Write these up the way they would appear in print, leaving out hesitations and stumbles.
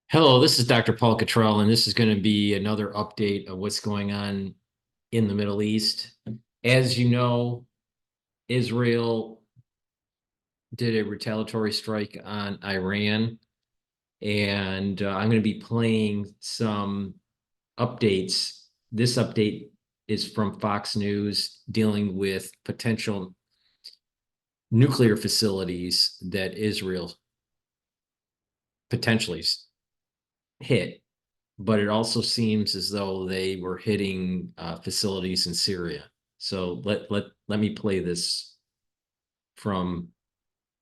Hello, this is Dr. Paul Cottrell, and this is going to be another update of what's going on in the Middle East. As you know, Israel did a retaliatory strike on Iran, and I'm going to be playing some updates. This update is from Fox News dealing with potential nuclear facilities that Israel potentially hit, but it also seems as though they were hitting facilities in Syria. So let me play this from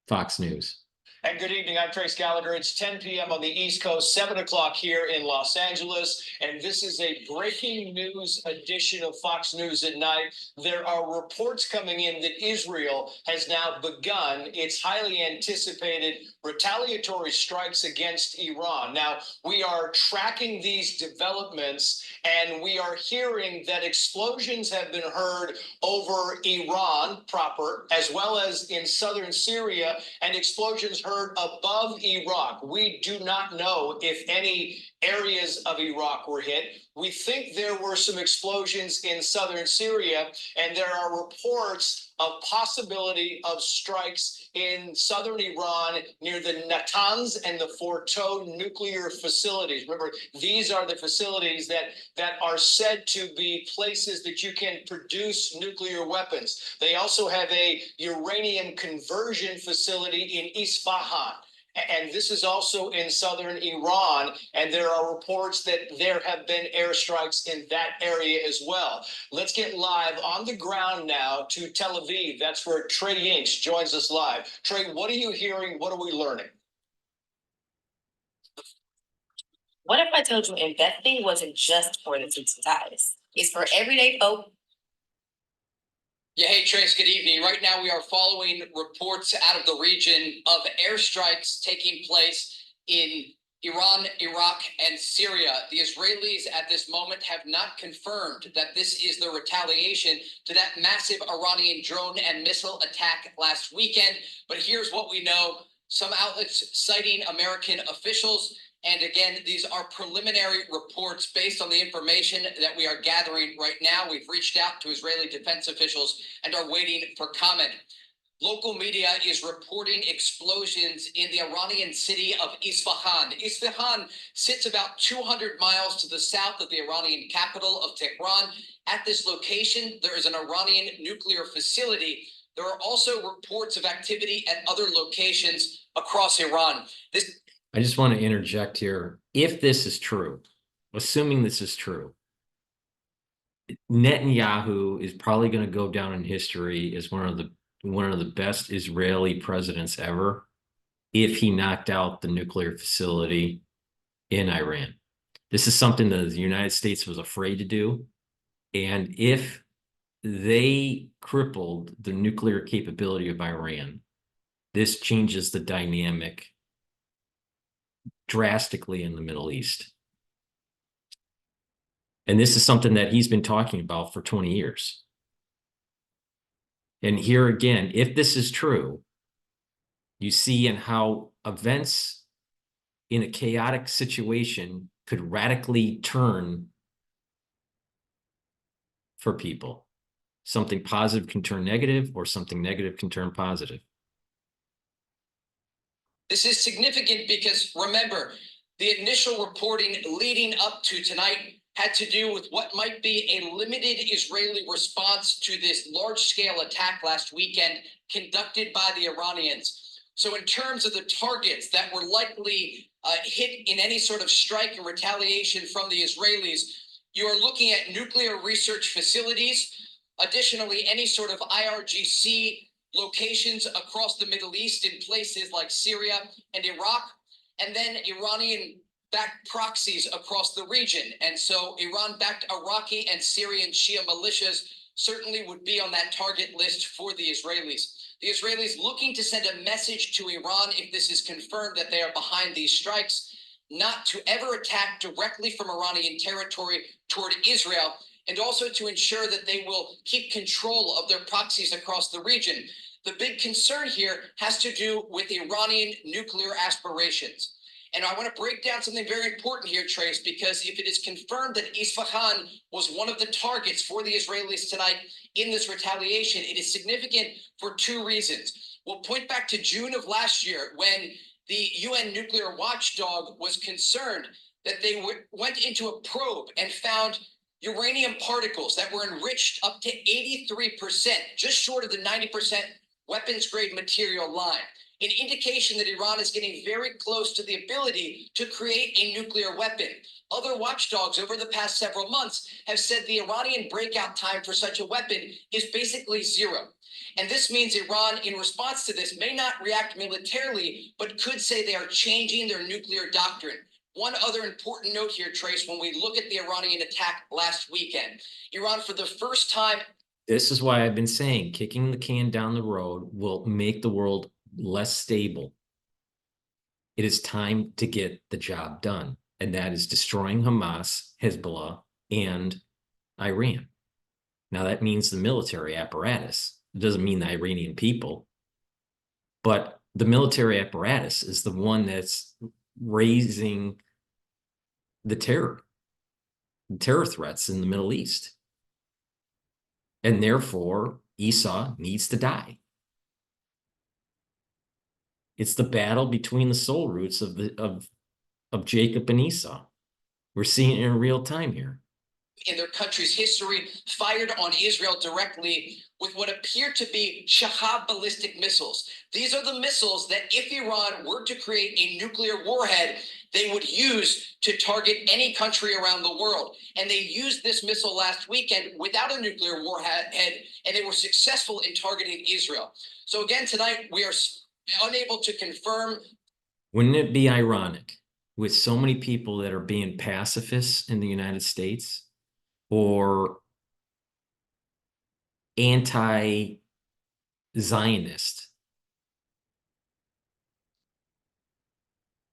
Fox News. And good evening. I'm Trace Gallagher. It's 10 p.m. on the East Coast, 7 o'clock here in Los Angeles. And this is a breaking news edition of Fox News at night. There are reports coming in that Israel has now begun its highly anticipated retaliatory strikes against Iran. Now, we are tracking these developments, and we are hearing that explosions have been heard over Iran proper, as well as in southern Syria, and explosions heard above Iraq. We do not know if any areas of Iraq were hit. We think there were some explosions in southern Syria, and there are reports of possibility of strikes in southern Iran near the Natanz and the Fordow nuclear facilities. Remember, these are the facilities that are said to be places that you can produce nuclear weapons. They also have a uranium conversion facility in Isfahan. And this is also in southern Iran, and there are reports that there have been airstrikes in that area as well. Let's get live on the ground now to Tel Aviv. That's where Trey Yinks joins us live. Trey, what are you hearing? What are we learning? What if I told you investing wasn't just for the suits and ties? It's for everyday folk. Yeah, hey, Trace, good evening. Right now, we are following reports out of the region of airstrikes taking place in Iran, Iraq, and Syria. The Israelis at this moment have not confirmed that this is the retaliation to that massive Iranian drone and missile attack last weekend. But here's what we know. Some outlets citing American officials. And again, these are preliminary reports based on the information that we are gathering right now. We've reached out to Israeli defense officials and are waiting for comment. Local media is reporting explosions in the Iranian city of Isfahan. Isfahan sits about 200 miles to the south of the Iranian capital of Tehran. At this location, there is an Iranian nuclear facility. There are also reports of activity at other locations across Iran. I just want to interject here. If this is true, assuming this is true, Netanyahu is probably going to go down in history as one of the best Israeli presidents ever if he knocked out the nuclear facility in Iran. This is something that the United States was afraid to do. And if they crippled the nuclear capability of Iran, this changes the dynamic drastically in the Middle East. And this is something that he's been talking about for 20 years. And here again, if this is true, you see in how events in a chaotic situation could radically turn for people. Something positive can turn negative, or something negative can turn positive. This is significant because, remember, the initial reporting leading up to tonight had to do with what might be a limited Israeli response to this large-scale attack last weekend conducted by the Iranians. So in terms of the targets that were likely hit in any sort of strike and retaliation from the Israelis, you are looking at nuclear research facilities, additionally, any sort of IRGC locations across the Middle East in places like Syria and Iraq, and then Iranian-backed proxies across the region. And so Iran-backed Iraqi and Syrian Shia militias certainly would be on that target list for the Israelis. The Israelis looking to send a message to Iran, if this is confirmed that they are behind these strikes, not to ever attack directly from Iranian territory toward Israel, and also to ensure that they will keep control of their proxies across the region. The big concern here has to do with Iranian nuclear aspirations. And I want to break down something very important here, Trace, because if it is confirmed that Isfahan was one of the targets for the Israelis tonight in this retaliation, it is significant for two reasons. We'll point back to June of last year when the UN nuclear watchdog was concerned that they went into a probe and found uranium particles that were enriched up to 83%, just short of the 90% weapons grade material line. An indication that Iran is getting very close to the ability to create a nuclear weapon. Other watchdogs over the past several months have said the Iranian breakout time for such a weapon is basically zero. And this means Iran, in response to this, may not react militarily, but could say they are changing their nuclear doctrine. One other important note here, Trace, when we look at the Iranian attack last weekend, Iran, for the first time. This is why I've been saying kicking the can down the road will make the world less stable. It is time to get the job done, and that is destroying Hamas, Hezbollah, and Iran. Now, that means the military apparatus. It doesn't mean the Iranian people, but the military apparatus is the one that's raising the terror threats in the Middle East. And therefore, Esau needs to die. It's the battle between the soul roots of Jacob and Esau. We're seeing it in real time here. In their country's history, fired on Israel directly with what appear to be Shahab ballistic missiles. These are the missiles that if Iran were to create a nuclear warhead, they would use to target any country around the world. And they used this missile last weekend without a nuclear warhead, and they were successful in targeting Israel. So again, tonight, we are unable to confirm. Wouldn't it be ironic with so many people that are being pacifists in the United States or anti-Zionist,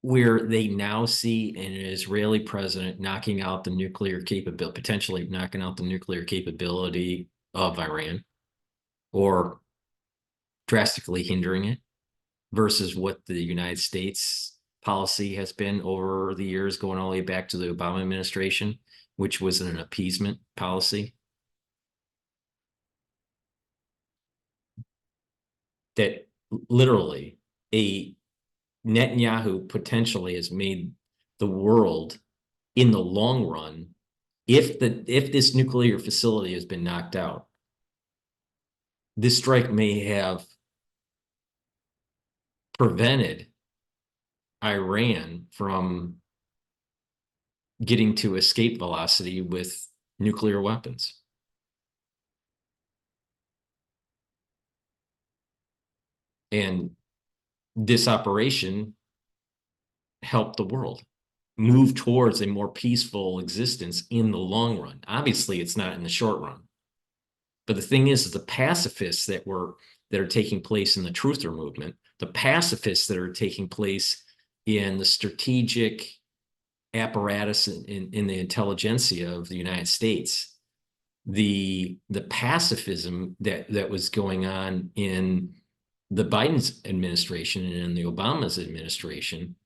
where they now see an Israeli president knocking out the nuclear capability, potentially knocking out the nuclear capability of Iran or drastically hindering it, versus what the United States policy has been over the years, going all the way back to the Obama administration, which was an appeasement policy. That literally a Netanyahu potentially has made the world in the long run, if this nuclear facility has been knocked out, this strike may have prevented Iran from getting to escape velocity with nuclear weapons. And this operation helped the world move towards a more peaceful existence in the long run. Obviously, it's not in the short run. But the thing is the pacifists that are taking place in the truther movement, the pacifists that are taking place in the strategic apparatus in the intelligentsia of the United States, the pacifism that was going on in the Biden's administration and in the Obama's administration,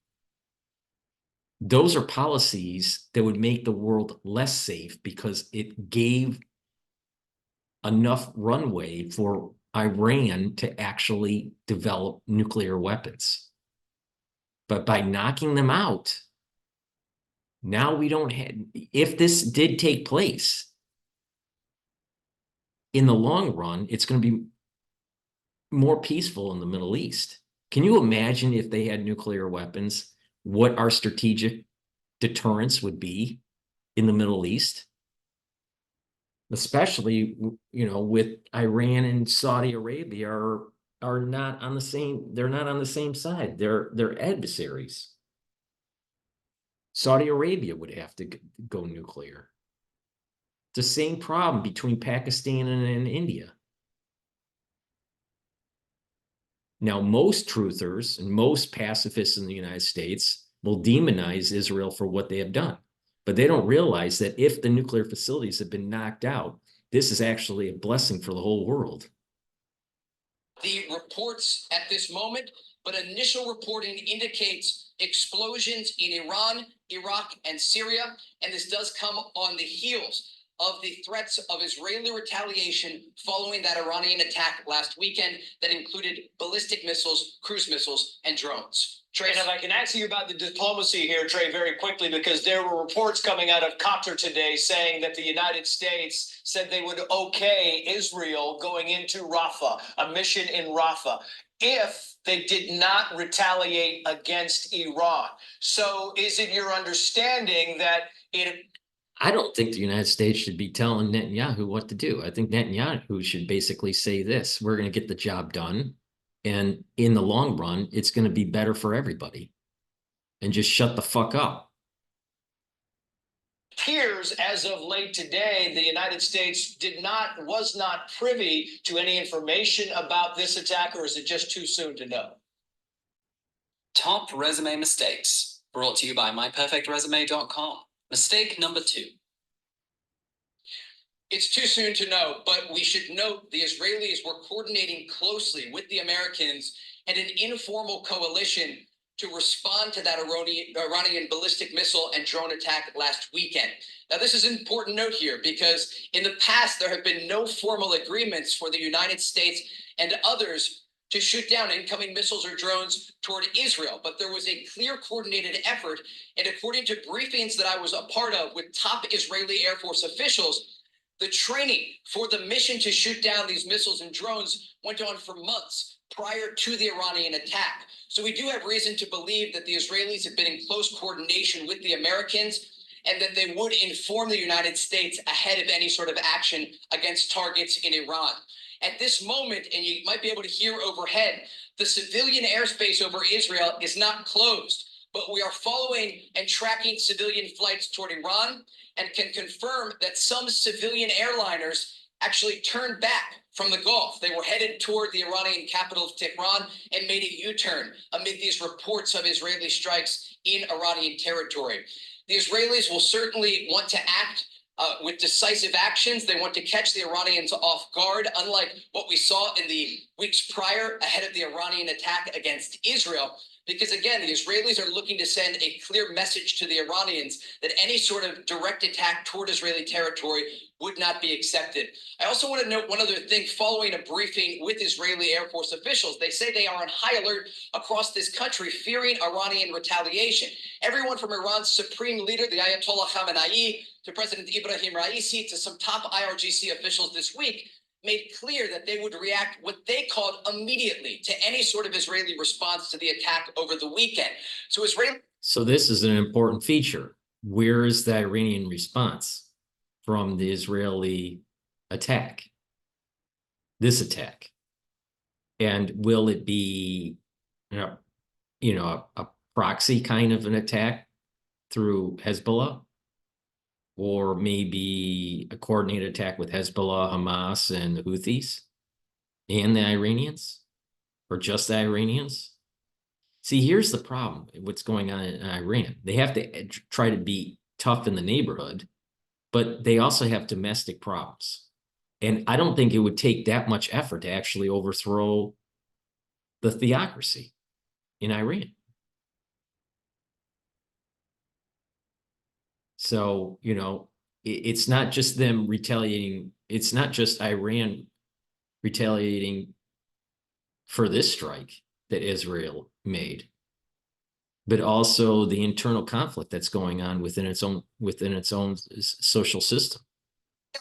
those are policies that would make the world less safe because it gave enough runway for Iran to actually develop nuclear weapons. But by knocking them out, now we don't have, if this did take place, in the long run, it's going to be more peaceful in the Middle East. Can you imagine if they had nuclear weapons, what our strategic deterrence would be in the Middle East? Especially, with Iran and Saudi Arabia are not on the same, they're not on the same side. They're adversaries. Saudi Arabia would have to go nuclear. It's the same problem between Pakistan and India. Now, most truthers and most pacifists in the United States will demonize Israel for what they have done. But they don't realize that if the nuclear facilities have been knocked out, this is actually a blessing for the whole world. The reports at this moment, but initial reporting indicates explosions in Iran, Iraq, and Syria. And this does come on the heels of the threats of Israeli retaliation following that Iranian attack last weekend that included ballistic missiles, cruise missiles, and drones. Trey, and if I can ask you about the diplomacy here, Trey, very quickly, because there were reports coming out of Cottrell today saying that the United States said they would okay Israel going into Rafah, a mission in Rafah, if they did not retaliate against Iran. So is it your understanding that I don't think the United States should be telling Netanyahu what to do. I think Netanyahu should basically say this: we're going to get the job done. And in the long run, it's going to be better for everybody. And just shut the fuck up. appears as of late today, the United States was not privy to any information about this attack, or is it just too soon to know? Top resume mistakes, brought to you by myperfectresume.com. Mistake number 2. It's too soon to know, but we should note the Israelis were coordinating closely with the Americans and an informal coalition to respond to that Iranian ballistic missile and drone attack last weekend. Now, this is an important note here because in the past, there have been no formal agreements for the United States and others to shoot down incoming missiles or drones toward Israel. But there was a clear coordinated effort. And according to briefings that I was a part of with top Israeli Air Force officials, the training for the mission to shoot down these missiles and drones went on for months prior to the Iranian attack. So we do have reason to believe that the Israelis have been in close coordination with the Americans and that they would inform the United States ahead of any sort of action against targets in Iran. At this moment, and you might be able to hear overhead, the civilian airspace over Israel is not closed, but we are following and tracking civilian flights toward Iran and can confirm that some civilian airliners actually turned back from the Gulf. They were headed toward the Iranian capital of Tehran and made a U-turn amid these reports of Israeli strikes in Iranian territory. The Israelis will certainly want to act with decisive actions. They want to catch the Iranians off guard, unlike what we saw in the weeks prior ahead of the Iranian attack against Israel. Because again, the Israelis are looking to send a clear message to the Iranians that any sort of direct attack toward Israeli territory would not be accepted. I also want to note one other thing following a briefing with Israeli Air Force officials. They say they are on high alert across this country, fearing Iranian retaliation. Everyone from Iran's supreme leader, the Ayatollah Khamenei, to President Ibrahim Raisi, to some top IRGC officials this week, made clear that they would react what they called immediately to any sort of Israeli response to the attack over the weekend. So this is an important feature. Where is the Iranian response from the Israeli attack? This attack. And will it be, a proxy kind of an attack through Hezbollah? Or maybe a coordinated attack with Hezbollah, Hamas, and the Houthis and the Iranians, or just the Iranians? See, here's the problem, what's going on in Iran. They have to try to be tough in the neighborhood, but they also have domestic problems. And I don't think it would take that much effort to actually overthrow the theocracy in Iran. So, it's not just them retaliating. It's not just Iran retaliating for this strike that Israel made, but also the internal conflict that's going on within its own social system.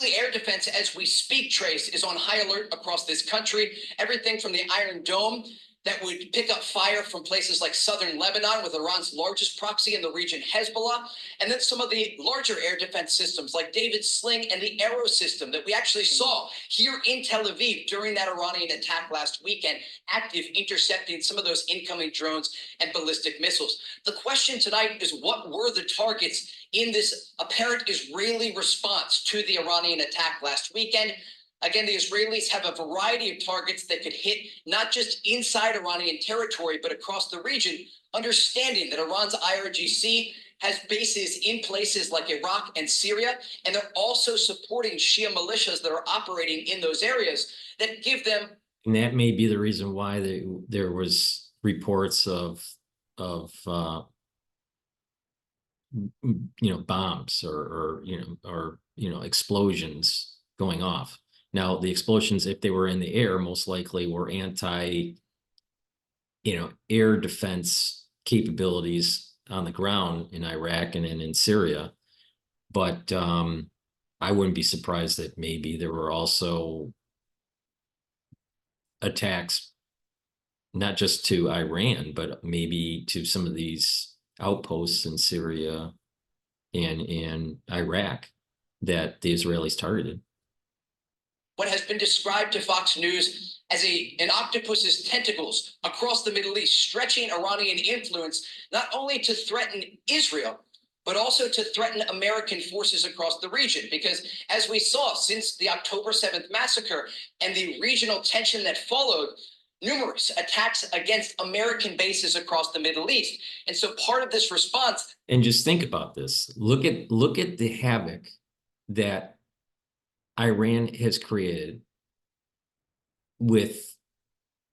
The air defense, as we speak, Trace, is on high alert across this country. Everything from the Iron Dome that would pick up fire from places like southern Lebanon with Iran's largest proxy in the region, Hezbollah, and then some of the larger air defense systems like David's Sling and the Arrow system that we actually saw here in Tel Aviv during that Iranian attack last weekend, active intercepting some of those incoming drones and ballistic missiles. The question tonight is, what were the targets in this apparent Israeli response to the Iranian attack last weekend? Again, the Israelis have a variety of targets that could hit not just inside Iranian territory, but across the region, understanding that Iran's IRGC has bases in places like Iraq and Syria, and they're also supporting Shia militias that are operating in those areas that give them. And that may be the reason why there was reports of bombs or explosions going off. Now, the explosions, if they were in the air, most likely were air defense capabilities on the ground in Iraq and in Syria. But I wouldn't be surprised that maybe there were also attacks, not just to Iran, but maybe to some of these outposts in Syria and in Iraq that the Israelis targeted. What has been described to Fox News as an octopus's tentacles across the Middle East, stretching Iranian influence not only to threaten Israel, but also to threaten American forces across the region. Because as we saw since the October 7th massacre and the regional tension that followed, numerous attacks against American bases across the Middle East. And so part of this response. And just think about this. Look at the havoc that Iran has created with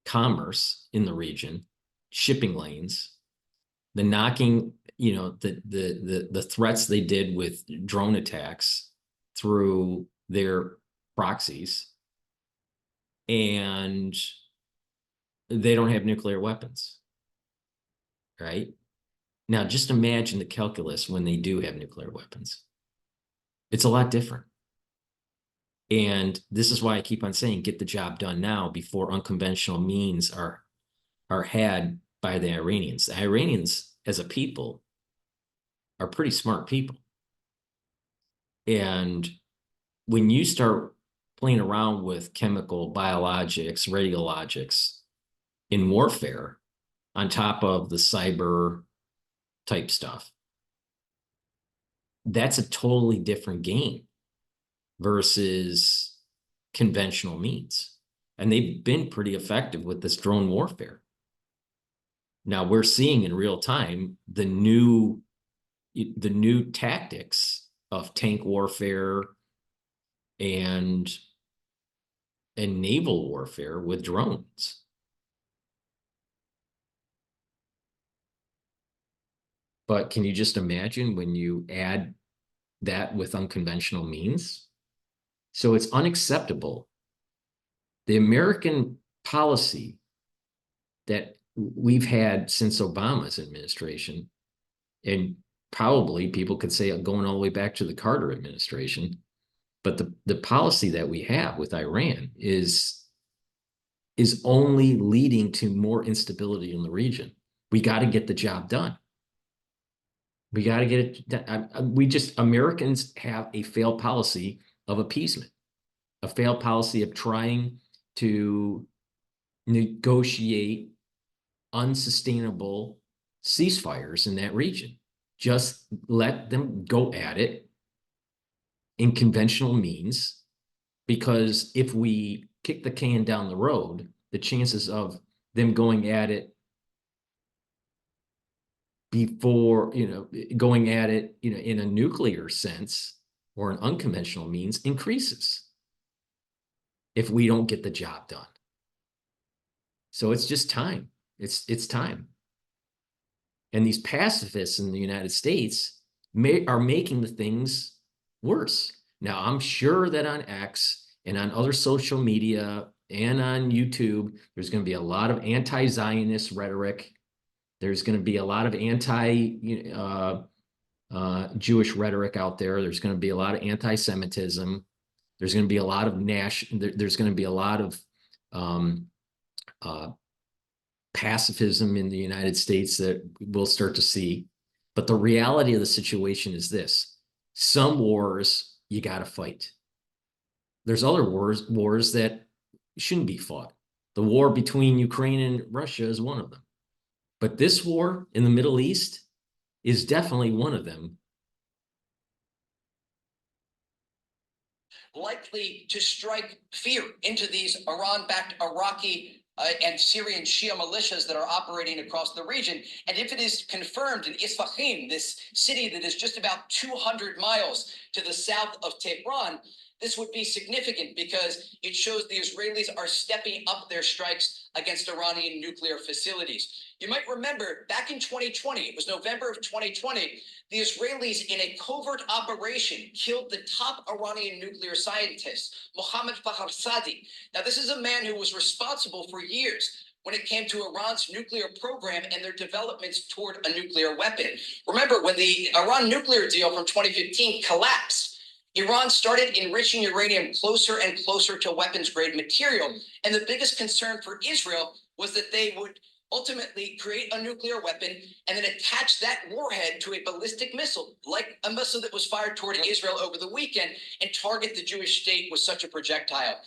commerce in the region, shipping lanes, the knocking, the threats they did with drone attacks through their proxies, and they don't have nuclear weapons, right? Now, just imagine the calculus when they do have nuclear weapons. It's a lot different. And this is why I keep on saying, get the job done now before unconventional means are had by the Iranians. The Iranians, as a people, are pretty smart people. And when you start playing around with chemical, biologics, radiologics in warfare, on top of the cyber type stuff, that's a totally different game versus conventional means. And they've been pretty effective with this drone warfare. Now we're seeing in real time the new tactics of tank warfare and naval warfare with drones. But can you just imagine when you add that with unconventional means? So it's unacceptable. The American policy that we've had since Obama's administration, and probably people could say going all the way back to the Carter administration, but the policy that we have with Iran is only leading to more instability in the region. We got to get the job done. We got to get it done. Americans have a failed policy of appeasement, a failed policy of trying to negotiate unsustainable ceasefires in that region. Just let them go at it in conventional means, because if we kick the can down the road, the chances of them going at it before, going at it, in a nuclear sense or an unconventional means increases if we don't get the job done. So it's just time. It's time. And these pacifists in the United States are making the things worse. Now, I'm sure that on X and on other social media and on YouTube, there's going to be a lot of anti-Zionist rhetoric. There's going to be a lot of anti-Jewish rhetoric out there. There's going to be a lot of anti-Semitism. There's going to be a lot of there's going to be a lot of pacifism in the United States that we'll start to see. But the reality of the situation is this: some wars you got to fight. There's other wars that shouldn't be fought. The war between Ukraine and Russia is one of them. But this war in the Middle East is definitely one of them. Likely to strike fear into these Iran-backed Iraqi and Syrian Shia militias that are operating across the region. And if it is confirmed in Isfahan, this city that is just about 200 miles to the south of Tehran, this would be significant because it shows the Israelis are stepping up their strikes against Iranian nuclear facilities. You might remember back in 2020, it was November of 2020, the Israelis in a covert operation killed the top Iranian nuclear scientist, Mohammad Fakhrizadeh. Now, this is a man who was responsible for years when it came to Iran's nuclear program and their developments toward a nuclear weapon. Remember, when the Iran nuclear deal from 2015 collapsed, Iran started enriching uranium closer and closer to weapons-grade material. And the biggest concern for Israel was that they would ultimately create a nuclear weapon and then attach that warhead to a ballistic missile, like a missile that was fired toward Israel over the weekend, and target the Jewish state with such a projectile.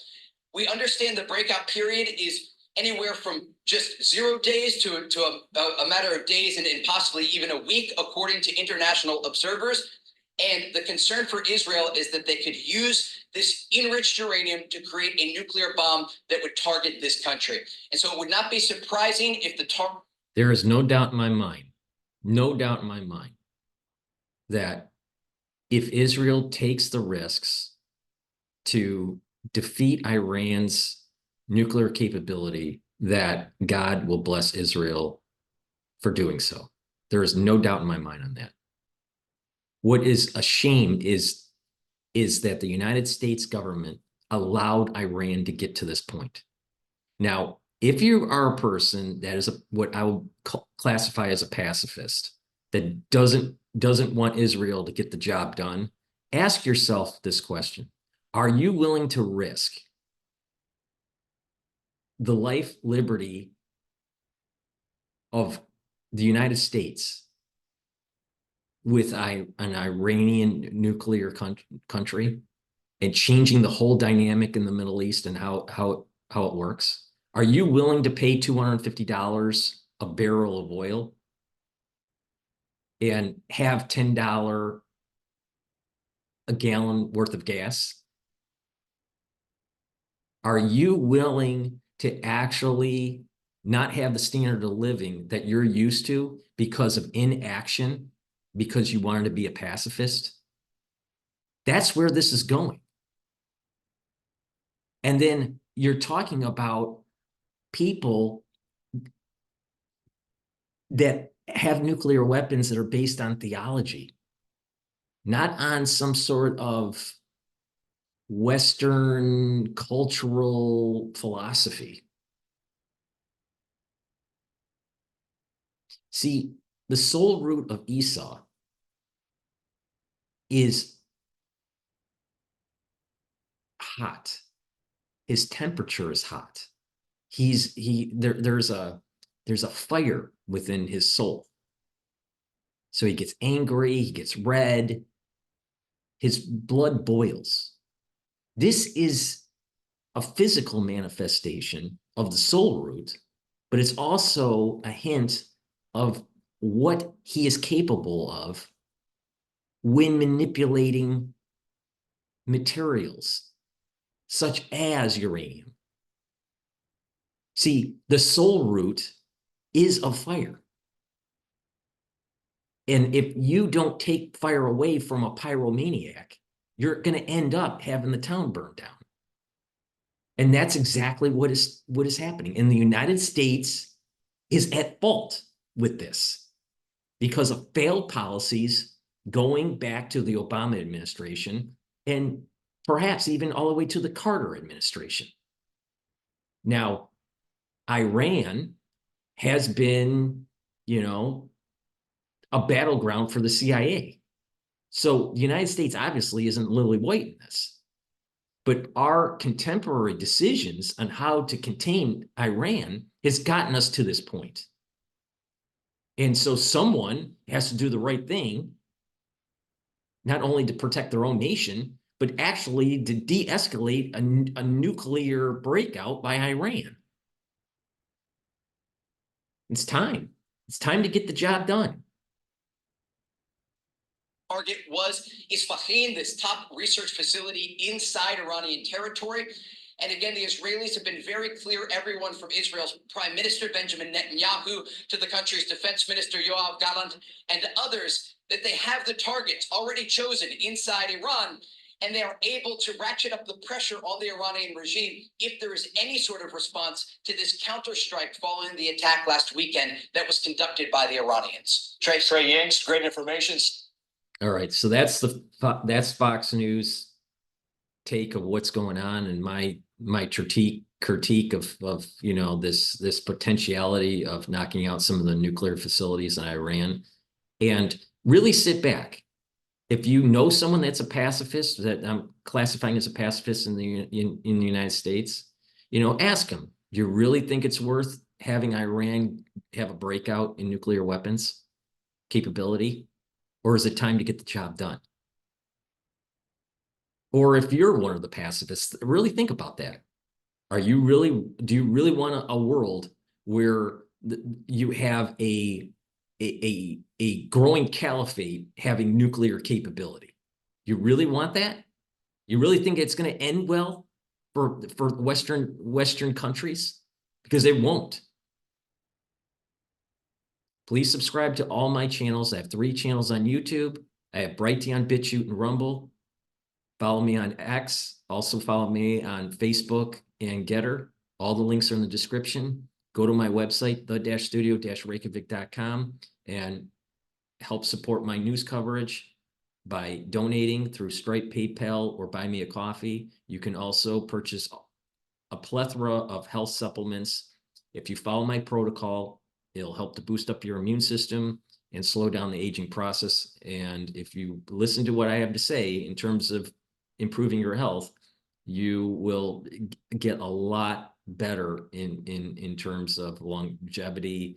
We understand the breakout period is anywhere from just 0 days to a matter of days and possibly even a week, according to international observers. And the concern for Israel is that they could use this enriched uranium to create a nuclear bomb that would target this country. And so it would not be surprising if there is no doubt in my mind, that if Israel takes the risks to defeat Iran's nuclear capability, that God will bless Israel for doing so. There is no doubt in my mind on that. What is a shame is that the United States government allowed Iran to get to this point. Now, if you are a person that is what I would classify as a pacifist, that doesn't want Israel to get the job done, ask yourself this question. Are you willing to risk the life, liberty of the United States with an Iranian nuclear country and changing the whole dynamic in the Middle East and how it works? Are you willing to pay $250 a barrel of oil and have $10 a gallon worth of gas? Are you willing to actually not have the standard of living that you're used to because of inaction, because you wanted to be a pacifist? That's where this is going. And then you're talking about people that have nuclear weapons that are based on theology, not on some sort of Western cultural philosophy. See, the soul root of Esau is hot. His temperature is hot. There's a fire within his soul. So he gets angry, he gets red, his blood boils. This is a physical manifestation of the soul root, but it's also a hint of what he is capable of when manipulating materials such as uranium. See, the soul root is of fire. And if you don't take fire away from a pyromaniac, you're going to end up having the town burned down. And that's exactly what is happening. And the United States is at fault with this because of failed policies going back to the Obama administration and perhaps even all the way to the Carter administration. Now, Iran has been, a battleground for the CIA. So the United States obviously isn't lily white in this. But our contemporary decisions on how to contain Iran has gotten us to this point. And so someone has to do the right thing, not only to protect their own nation, but actually to de-escalate a nuclear breakout by Iran. It's time. It's time to get the job done. Target was Isfahan, this top research facility inside Iranian territory. And again, the Israelis have been very clear, everyone from Israel's Prime Minister Benjamin Netanyahu to the country's Defense Minister Yoav Gallant and others, that they have the targets already chosen inside Iran. and they are able to ratchet up the pressure on the Iranian regime if there is any sort of response to this counterstrike following the attack last weekend that was conducted by the Iranians. Trey Yanks, great information. All right, so that's Fox News take of what's going on, and my critique of you know this potentiality of knocking out some of the nuclear facilities in Iran, and really sit back. If you know someone that's a pacifist, that I'm classifying as a pacifist in the United States, you know, ask them, do you really think it's worth having Iran have a breakout in nuclear weapons capability? Or is it time to get the job done? Or if you're one of the pacifists, really think about that. Do you really want a world where you have a growing caliphate having nuclear capability? You really want that? You really think it's going to end well for Western countries? Because they won't. Please subscribe to all my channels. I have 3 channels on YouTube. I have Brighteon, Bitchute, and Rumble. Follow me on X. Also follow me on Facebook and GETTR. All the links are in the description. Go to my website, the-studio-reykjavik.com, and help support my news coverage by donating through Stripe, PayPal, or buy me a coffee. You can also purchase a plethora of health supplements. If you follow my protocol, it'll help to boost up your immune system and slow down the aging process. And if you listen to what I have to say in terms of improving your health, you will get a lot better in terms of longevity,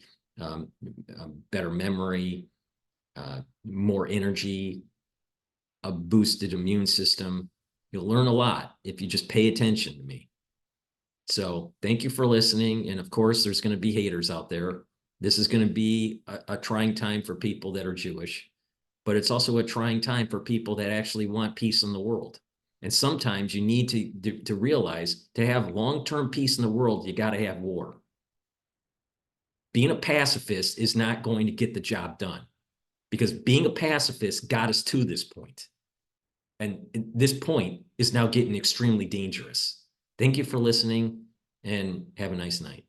better memory, more energy, a boosted immune system. You'll learn a lot if you just pay attention to me. So thank you for listening. And of course, there's going to be haters out there. This is going to be a trying time for people that are Jewish, but it's also a trying time for people that actually want peace in the world. And sometimes you need to realize, to have long-term peace in the world, you got to have war. Being a pacifist is not going to get the job done, because being a pacifist got us to this point. And this point is now getting extremely dangerous. Thank you for listening, and have a nice night.